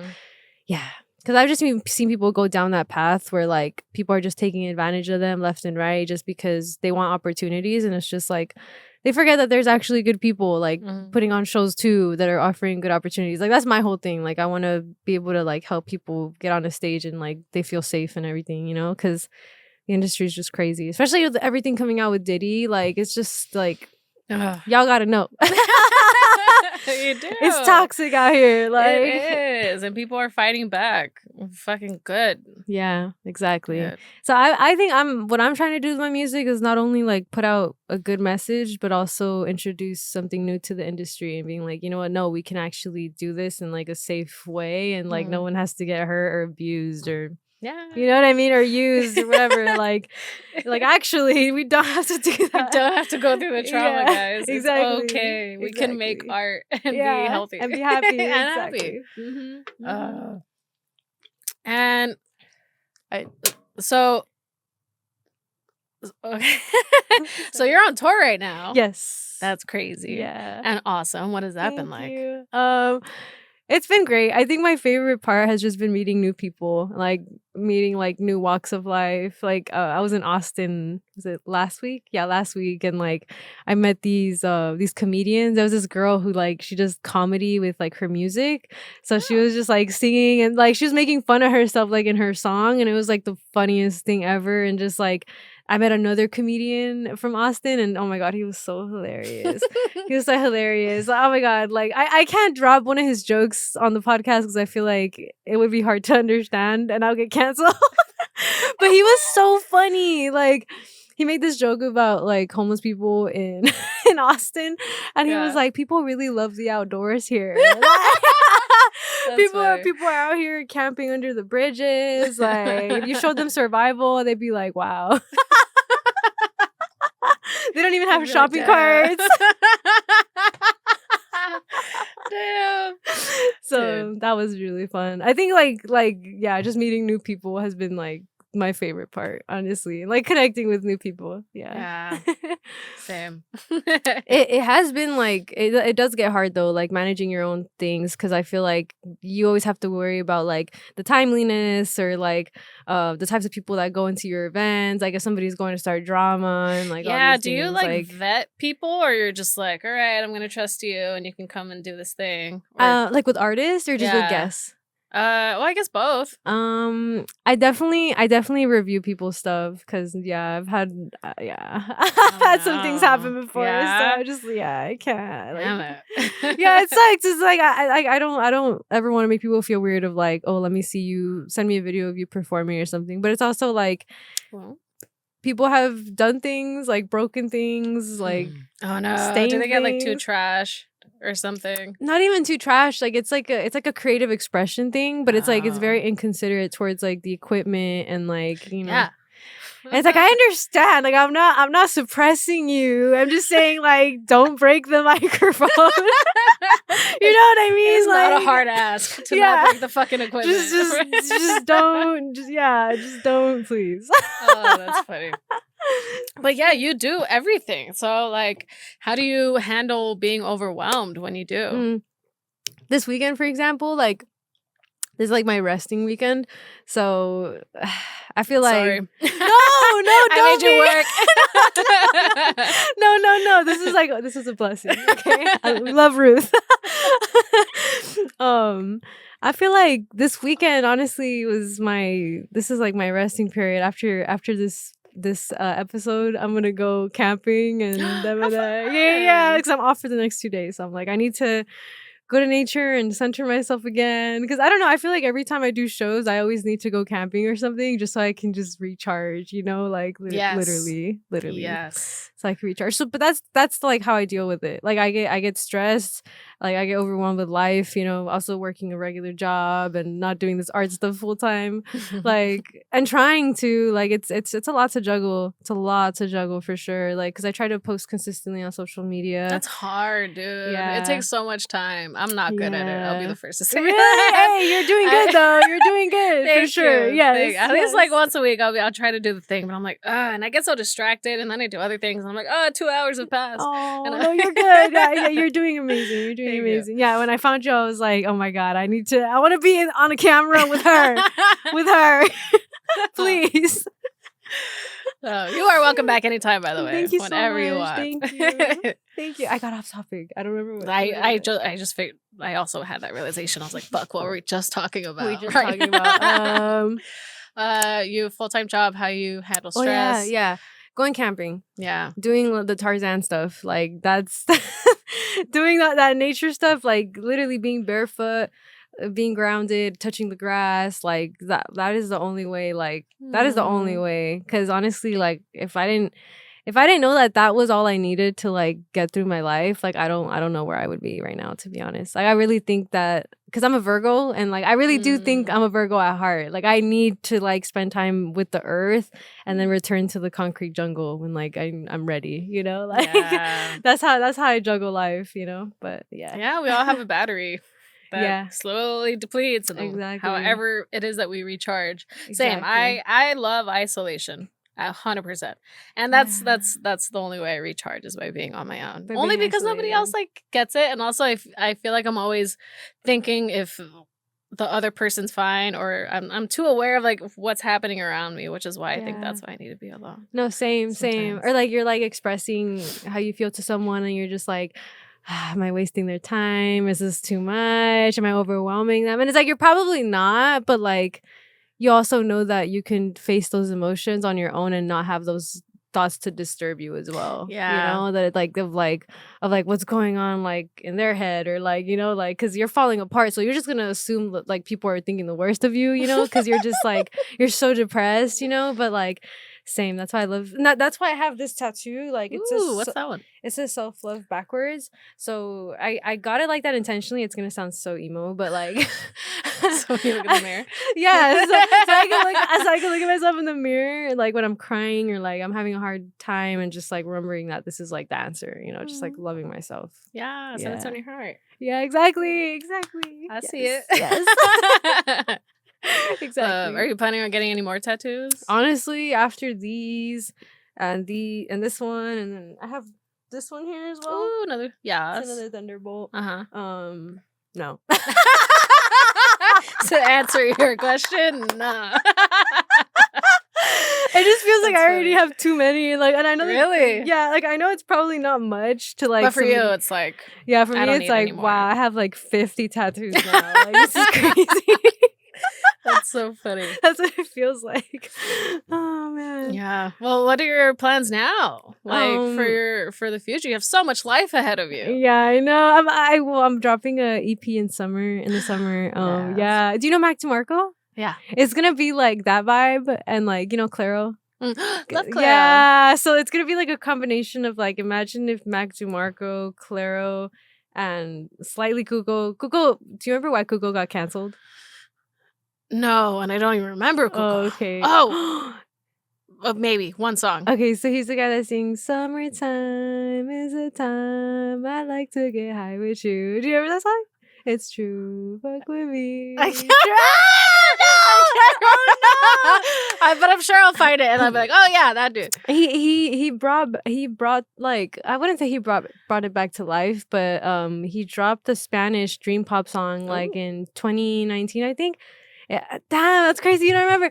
because I've just seen people go down that path where like people are just taking advantage of them left and right just because they want opportunities, and it's just like, they forget that there's actually good people like Mhm. putting on shows too that are offering good opportunities. Like that's my whole thing. Like I want to be able to like help people get on a stage and like they feel safe and everything, you know, because the industry is just crazy, especially with everything coming out with Diddy. Like it's just like Ugh. y'all gotta know. You do. It's toxic out here. Like It is, and people are fighting back. Fucking good. yeah, exactly. Good. So I think what I'm trying to do with my music is not only like put out a good message, but also introduce something new to the industry and being like, you know what, no, we can actually do this in like a safe way and like no one has to get hurt or abused or Yeah. you know what I mean, or used or whatever. like actually we don't have to do that. We don't have to go through the trauma, Yeah, guys. exactly. It's okay. We can make Exactly. art and Yeah, be healthy and be happy. and Exactly. happy. And so okay. So you're on tour right now. Yes. That's crazy. Yeah. And awesome. What has that been Thank like? you. It's been great. I think my favorite part has just been meeting new people, like meeting like new walks of life. Like I was in Austin, was it last week? Yeah, last week, and like I met these comedians. There was this girl who like she does comedy with like her music, so she was just like singing and like she was making fun of herself like in her song, and it was like the funniest thing ever. And just like I met another comedian from Austin, and oh my god, he was so hilarious. He was so hilarious. Oh my god, like I can't drop one of his jokes on the podcast because I feel like it would be hard to understand and I'll get canceled. But he was so funny. Like he made this joke about like homeless people in in Austin, and he was like, people really love the outdoors here. People are out here camping under the bridges. Like if you showed them survival, they'd be like, wow. They don't even have shopping carts. Damn. So that was really fun. I think yeah, just meeting new people has been like my favorite part, honestly. Like connecting with new people. Yeah. Same. It has been like it does get hard though, like managing your own things, because I feel like you always have to worry about like the timeliness or like the types of people that go into your events. Like if somebody's going to start drama and like all these do you things, like vet people, or you're just like, all right, I'm gonna trust you and you can come and do this thing? Or, like with artists or just with guests? Well, I guess both. I definitely review people's stuff because I've had I've had some things happen before, so I just I can't. Like, Damn it. yeah, it sucks. It's like I don't ever want to make people feel weird of like, oh, let me see you, send me a video of you performing or something. But it's also like, people have done things like broken things, like oh no, do they get like too trash or something? Not even too trash. Like it's like a creative expression thing, but it's like it's very inconsiderate towards like the equipment and like, you know. Yeah. And it's like, I understand. Like I'm not suppressing you. I'm just saying like don't break the microphone. You know what I mean? It's like, not a hard ask to not break the fucking equipment. Just don't. Just don't, please. Oh, that's funny. But yeah, you do everything. So like, how do you handle being overwhelmed when you do? This weekend, for example, like this is like my resting weekend, so I feel like no, don't I made you work. No. This is a blessing. Okay, I love Ruth. I feel like this weekend honestly this is like my resting period. After this episode, I'm gonna go camping and because I'm off for the next 2 days. So I'm like, I need to go to nature and center myself again, because I don't know, I feel like every time I do shows I always need to go camping or something just so I can just recharge, you know, like literally yes, so I can recharge. So but that's like how I deal with it. Like I get stressed, like I get overwhelmed with life, you know, also working a regular job and not doing this art stuff full time, like, and trying to like it's a lot to juggle. It's a lot to juggle for sure. Like because I try to post consistently on social media. That's hard, dude. It takes so much time. I'm not good at it. I'll be the first to say really? that. Hey, you're doing good though. You're doing good for sure. Yes. At least like once a week I'll try to do the thing, but I'm like, and I get so distracted, and then I do other things, and I'm like, 2 hours have passed. Oh, no, you're good. Yeah, you're doing amazing. You're doing amazing. Yeah, when I found you, I was like, oh my god, I want to be on a camera with her, Please. You are welcome back anytime, by the way. Thank you whenever so you much. want. Thank you. Thank you. I got off topic. I don't remember what I just figured. I also had that realization. I was like, "Fuck, what were we just talking about?" we just talking about. You full-time job, how you handle Oh stress. yeah. Going camping. Yeah. Doing the Tarzan stuff. Like that's doing that nature stuff, like literally being barefoot, being grounded, touching the grass, like that is the only way, like that is the only way. Because honestly, like if I didn't know that was all I needed to like get through my life, like I don't know where I would be right now, to be honest. Like I really think that because I'm a Virgo, and like I really do think I'm a Virgo at heart. Like I need to like spend time with the earth and then return to the concrete jungle when like I'm ready, you know? Like that's how I juggle life, you know? But yeah, we all have a battery that Yeah. slowly depletes, and Exactly. however it is that we recharge. Same. Exactly. I love isolation. 100%. And that's the only way I recharge is by being on my own. By Only being because nobody else like gets it, and also I feel like I'm always thinking if the other person's fine, or I'm too aware of like what's happening around me, which is why I think that's why I need to be alone. No, same. Sometimes. Or like you're like expressing how you feel to someone and you're just like, am I wasting their time? Is this too much? Am I overwhelming them? And it's like you're probably not, but like you also know that you can face those emotions on your own and not have those thoughts to disturb you as well. Yeah. You know, that like of what's going on like in their head, or like, you know, like because you're falling apart, so you're just gonna assume that like people are thinking the worst of you, you know, because you're just like you're so depressed, you know. But like same, that's why I love that's why I have this tattoo. Like it's what's that one? It says self-love backwards. So I got it like that intentionally. It's gonna sound so emo, but like So you look in the mirror. Yeah, so I can look at myself in the mirror, like when I'm crying or like I'm having a hard time, and just like remembering that this is like the answer, you know, just like loving myself. Yeah, so it's on your heart. Yeah, exactly. I see it. Yes. Exactly. Are you planning on getting any more tattoos? Honestly, after these and this one, and then I have this one here as well. Ooh, another. It's Yes. another thunderbolt. No. To answer your question, no. It just feels like That's I already funny. have too many, like, and I know Really? yeah, like I know it's probably not much to like, But for you, somebody- it's like, yeah, for I me don't it's need like, any more. wow, I have like 50 tattoos now. Like this is crazy. that's so funny. That's what it feels like. Oh man. Yeah. Well, what are your plans now? Like for the future, you have so much life ahead of you. Yeah, I know. I'm dropping a EP in the summer. Yes. Yeah. Do you know Mac DeMarco? Yeah. It's gonna be like that vibe, and like, you know, Claro. Love Cleo. Yeah, so it's gonna be like a combination of like, imagine if Mac DeMarco, Claro, and slightly Kuko. Kuko, do you remember why Kuko got canceled? No, and I don't even remember. Kuko. Oh, okay. Oh, maybe one song. Okay, so he's the guy that sings "Summertime is a time I like to get high with you." Do you remember that song? It's true, fuck with me. I can't. But I'm sure I'll find it, and I'll be like, "Oh yeah, that dude." He brought like, I wouldn't say he brought it back to life, but he dropped the Spanish dream pop song like in 2019, I think. Yeah, damn, that's crazy. You don't remember?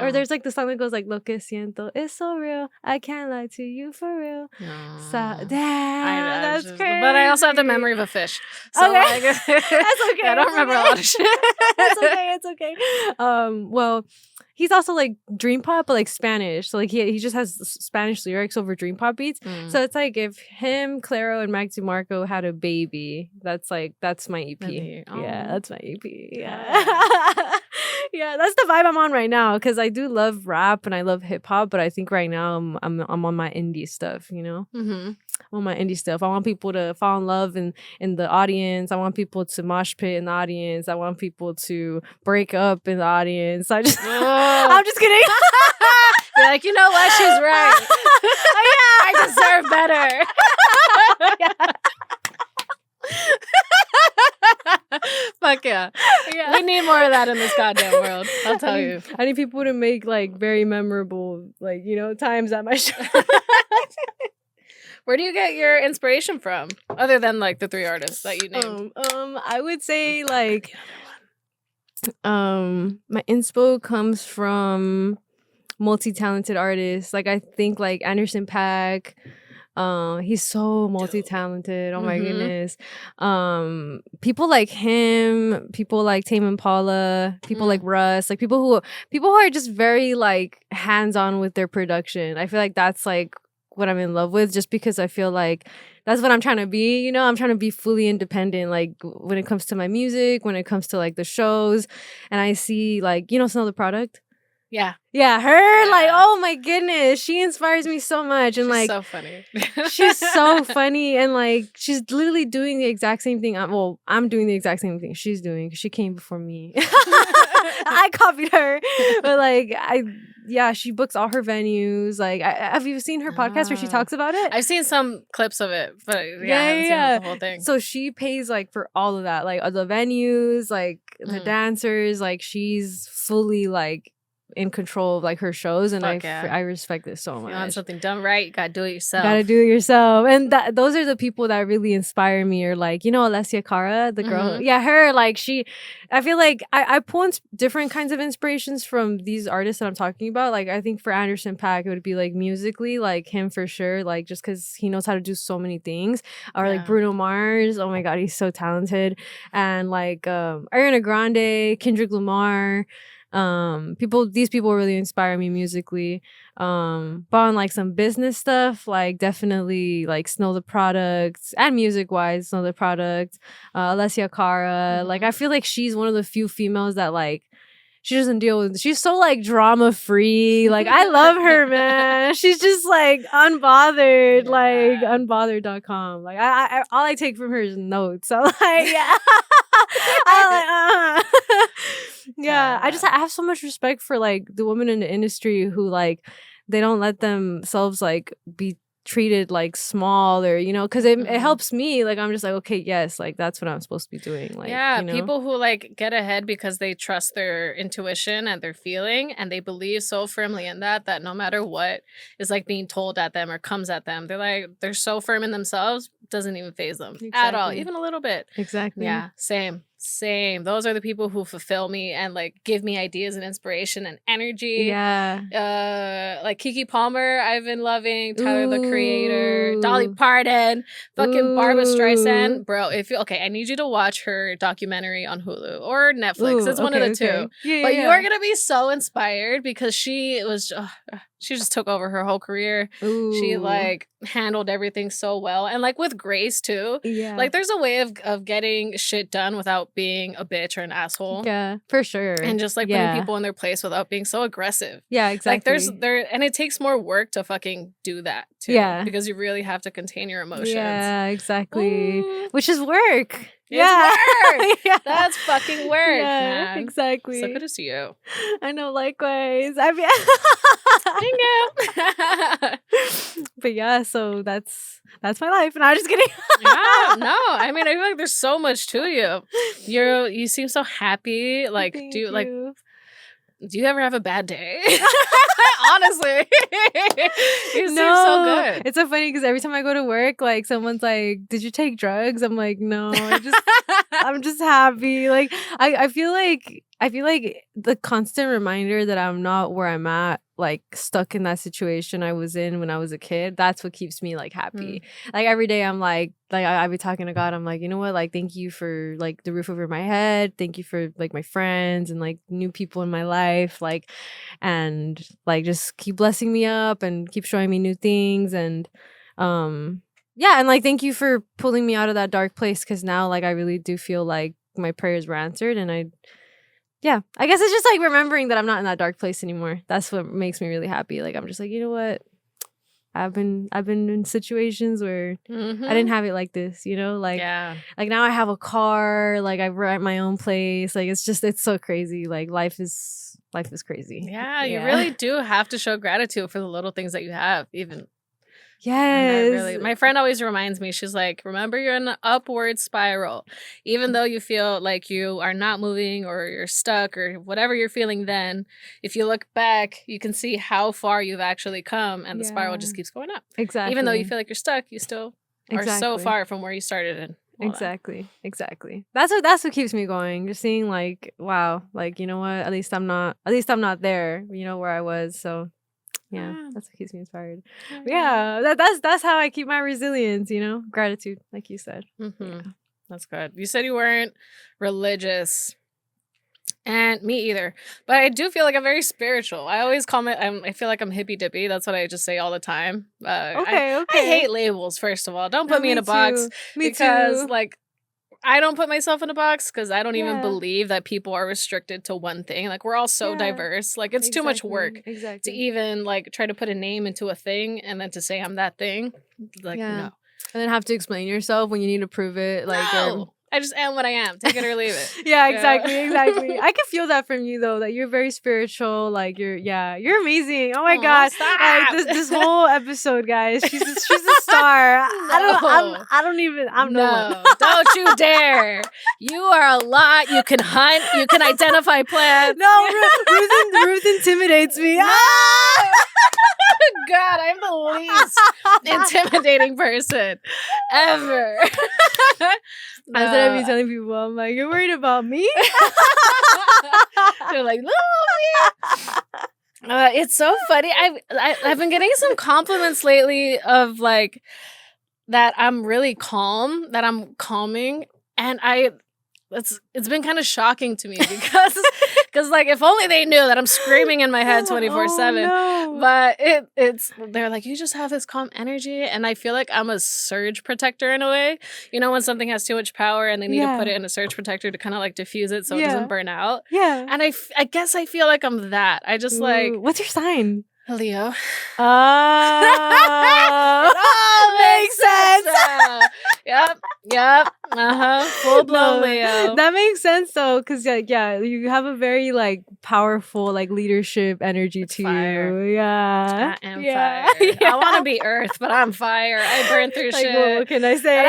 Or there's like the song that goes like, "Lo que siento is so real. I can't lie to you for real." So damn, that's crazy. But I also have the memory of a fish. So Okay. like, That's okay. I don't remember a lot of shit. It's okay. Well, he's also like dream pop, but like Spanish. So like he just has Spanish lyrics over dream pop beats. So it's like if him, Claro, and Mac DeMarco had a baby, that's my EP. Yeah, that's my EP. Yeah. Yeah, that's the vibe I'm on right now, because I do love rap and I love hip hop, but I think right now I'm on my indie stuff, you know. Mm-hmm. On my indie stuff. I want people to fall in love in the audience. I want people to mosh pit in the audience. I want people to break up in the audience. I'm just kidding. You're like, you know what? She's right. I deserve better. Fuck yeah. We need more of that in this goddamn world. I'll tell you. I need people to make like very memorable, like, you know, times at my show. Where do you get your inspiration from, other than like the three artists that you named? I would say like, my inspo comes from multi-talented artists. Like I think like Anderson .Paak. He's so multi-talented. Oh my goodness. People like him, people like Tame Impala, people like Russ, like people who are just very like hands-on with their production. I feel like that's like what I'm in love with, just because I feel like that's what I'm trying to be, you know? I'm trying to be fully independent, like when it comes to my music, when it comes to like the shows. And I see like, you know, Smell the Product? Yeah. Yeah, her, like, oh my goodness, she inspires me so much. And She's like, so funny. she's so funny, and like, she's literally doing the exact same thing. I'm doing the exact same thing she's doing, 'cause she came before me. I copied her, but like, she books all her venues. Like, have you seen her podcast where she talks about it? I've seen some clips of it, but I haven't seen the whole thing. So she pays like for all of that, like the venues, like the dancers, like she's fully like in control of like her shows, and I respect this so much. If you want something done right, you gotta do it yourself. Gotta do it yourself. And those are the people that really inspire me. Or like, you know, Alessia Cara, the girl, her, like I feel like I pull different kinds of inspirations from these artists that I'm talking about. Like I think for Anderson .Paak, it would be like musically, like him for sure, like just because he knows how to do so many things. Or like Bruno Mars, oh my god, he's so talented. And like Ariana Grande, Kendrick Lamar. These people really inspire me musically. But on like some business stuff, like definitely like Snow the Product, and music wise, Snow the Product, Alessia Cara. Like I feel like she's one of the few females that like she doesn't deal with, she's so like drama free. Like I love her, man. She's just like unbothered, like unbothered.com. Like I all I take from her is notes. So like I have so much respect for like the women in the industry who like they don't let themselves like be treated like small, or you know, because it helps me. Like I'm just like, okay, yes, like that's what I'm supposed to be doing. Like, you know? People who like get ahead because they trust their intuition and their feeling, and they believe so firmly in that no matter what is like being told at them or comes at them, they're so firm in themselves, doesn't even faze them at all, even a little bit. Exactly. Yeah, same. Those are the people who fulfill me and like give me ideas and inspiration and energy. Like Keke Palmer, I've been loving. Tyler the Creator, Dolly Parton, fucking Barbra Streisand. Bro, I need you to watch her documentary on Hulu or Netflix. It's one of the two. But you are gonna be so inspired because she just took over her whole career. She like handled everything so well, and like with grace too. Like there's a way of getting shit done without being a bitch or an asshole. Yeah, for sure. And just like putting people in their place without being so aggressive. Yeah, exactly. Like and it takes more work to fucking do that too. Yeah, because you really have to contain your emotions. Yeah, exactly. Which is work. It's work. That's fucking work. Yeah, man. Exactly. So good to see you. I know, likewise. I mean, but yeah, so that's my life. And I'm just kidding. No. I mean, I feel like there's so much to you. You seem so happy. Like, do you ever have a bad day? Honestly, you seem so good. It's so funny because every time I go to work, like someone's like, "Did you take drugs?" I'm like, "No, I'm just happy." Like I feel like the constant reminder that I'm not where I'm at, like stuck in that situation I was in when I was a kid. That's what keeps me like happy. Like every day I'm like I be talking to God. I'm like, you know what? Like, thank you for like the roof over my head. Thank you for like my friends and like new people in my life. Like, and like just keep blessing me up and keep showing me new things. And and like thank you for pulling me out of that dark place, because now like I really do feel like my prayers were answered. And I guess it's just like remembering that I'm not in that dark place anymore. That's what makes me really happy. Like I'm just like, you know what? I've been in situations where I didn't have it like this, you know? Like like now I have a car, like I rent my own place. Like it's so crazy. Like life is crazy. Yeah, you really do have to show gratitude for the little things that you have, even. Yes. My friend always reminds me, she's like, remember, you're in an upward spiral. Even though you feel like you are not moving or you're stuck or whatever you're feeling then, if you look back, you can see how far you've actually come, and the spiral just keeps going up. Exactly. Even though you feel like you're stuck, you still are so far from where you started in. Hold on. Exactly. That's what keeps me going. Just seeing like, wow, like, you know what? At least I'm not there, you know, where I was. So yeah, that's what keeps me inspired. Yeah, that's how I keep my resilience, you know? Gratitude, like you said. Yeah. That's good. You said you weren't religious. And me either. But I do feel like I'm very spiritual. I always I feel like I'm hippy dippy. That's what I just say all the time. Okay. I hate labels, first of all. Don't put me in a box. Me because, too. like, I don't put myself in a box because I don't even Yeah. believe that people are restricted to one thing. Like, we're all so diverse. Like, it's too much work to even, like, try to put a name into a thing and then to say I'm that thing. Like, no. And then have to explain yourself when you need to prove it. Like, No. I just am what I am. Take it or leave it. Yeah, exactly. I can feel that from you though, that you're very spiritual. Like you're amazing. Oh my god. Stop. Like this whole episode, guys. She's a star. No. I'm no one. Don't you dare. You are a lot. You can hunt. You can identify plants. No, Ruth intimidates me. God, I'm the least intimidating person ever. That's what I be telling people. I'm like, you're worried about me? They're like, it's so funny. I've been getting some compliments lately of like that I'm really calm, that I'm calming, and it's been kind of shocking to me because like if only they knew that I'm screaming in my head 24/7. No. But they're like, you just have this calm energy, and I feel like I'm a surge protector in a way. You know, when something has too much power and they need to put it in a surge protector to kind of like diffuse it so it doesn't burn out. Yeah. And I guess I feel like I'm that. I just like, what's your sign? Leo. Oh, it all makes sense. Yep. Full blown Leo. That makes sense though, because like you have a very like powerful like leadership energy to fire. you. Yeah, I am fire. I want to be Earth, but I'm fire. I burn through like, shit. well, what can I say?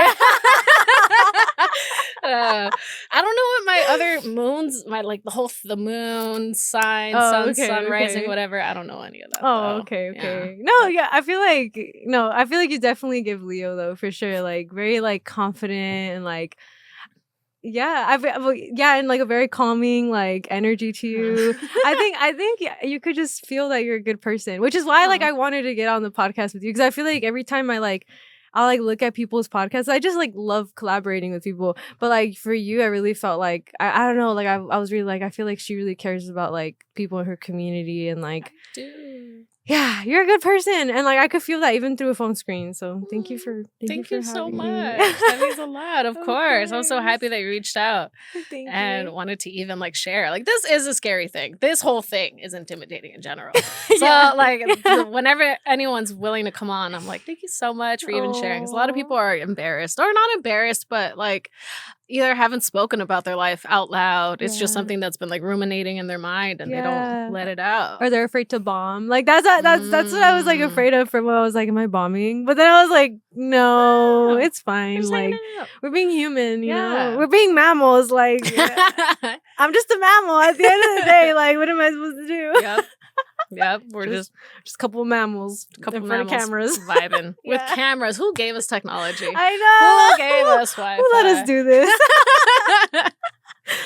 I don't know what my other moons, the moon sign, sun rising, whatever. I don't know any of that. Oh, okay. Yeah. I feel like you definitely give Leo though, for sure. Like very like confident and like and like a very calming like energy to you. I think you could just feel that you're a good person, which is why like I wanted to get on the podcast with you, because I feel like every time I'll like look at people's podcasts. I just like love collaborating with people. But like for you, I really felt like I don't know, like I was really like, I feel like she really cares about like people in her community, and like yeah, you're a good person, and like I could feel that even through a phone screen. So thank you so much. That means a lot. Of course. I'm so happy that you reached out and wanted to even like share. Like, this is a scary thing. This whole thing is intimidating in general. So like whenever anyone's willing to come on, I'm like, thank you so much for even sharing. Because a lot of people are embarrassed, or not embarrassed, but like either haven't spoken about their life out loud. It's just something that's been like ruminating in their mind, and they don't let it out. Or they're afraid to bomb. Like that's what I was like afraid of for when I was like, am I bombing? But then I was like, no, it's fine. Like we're being human, you know? We're being mammals. Like I'm just a mammal at the end of the day. Like, what am I supposed to do? Yep. We're just a couple of mammals. Couple in front of cameras. Vibing. With cameras. Who gave us technology? I know. Who gave us Wi-Fi? Who let us do this?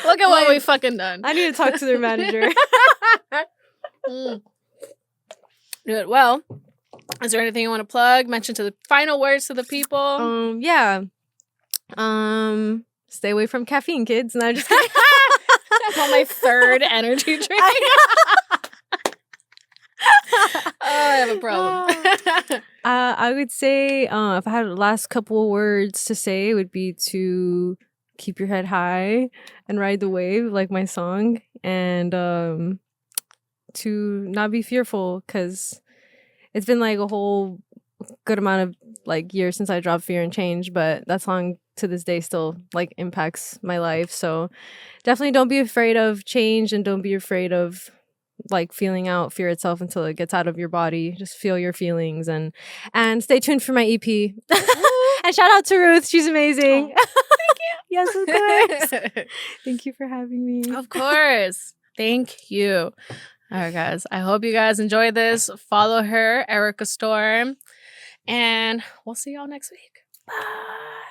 Look at what we fucking done. I need to talk to their manager. Good. Well, is there anything you want to plug? Mention to the final words to the people? Stay away from caffeine, kids. No, just kidding. I want my third energy drink. I have a problem. I would say if I had the last couple of words to say, it would be to keep your head high and ride the wave, like my song, and to not be fearful, because it's been like a whole good amount of like years since I dropped Fear and Change, but that song to this day still like impacts my life. So definitely don't be afraid of change, and don't be afraid of like feeling out fear itself until it gets out of your body. Just feel your feelings, and stay tuned for my EP. And shout out to Ruth, she's amazing. Thank you. Yes, of course. Thank you for having me. Of course. Thank you. All right, guys, I hope you guys enjoyed this. Follow her, Erika Stormm, and we'll see y'all next week. Bye.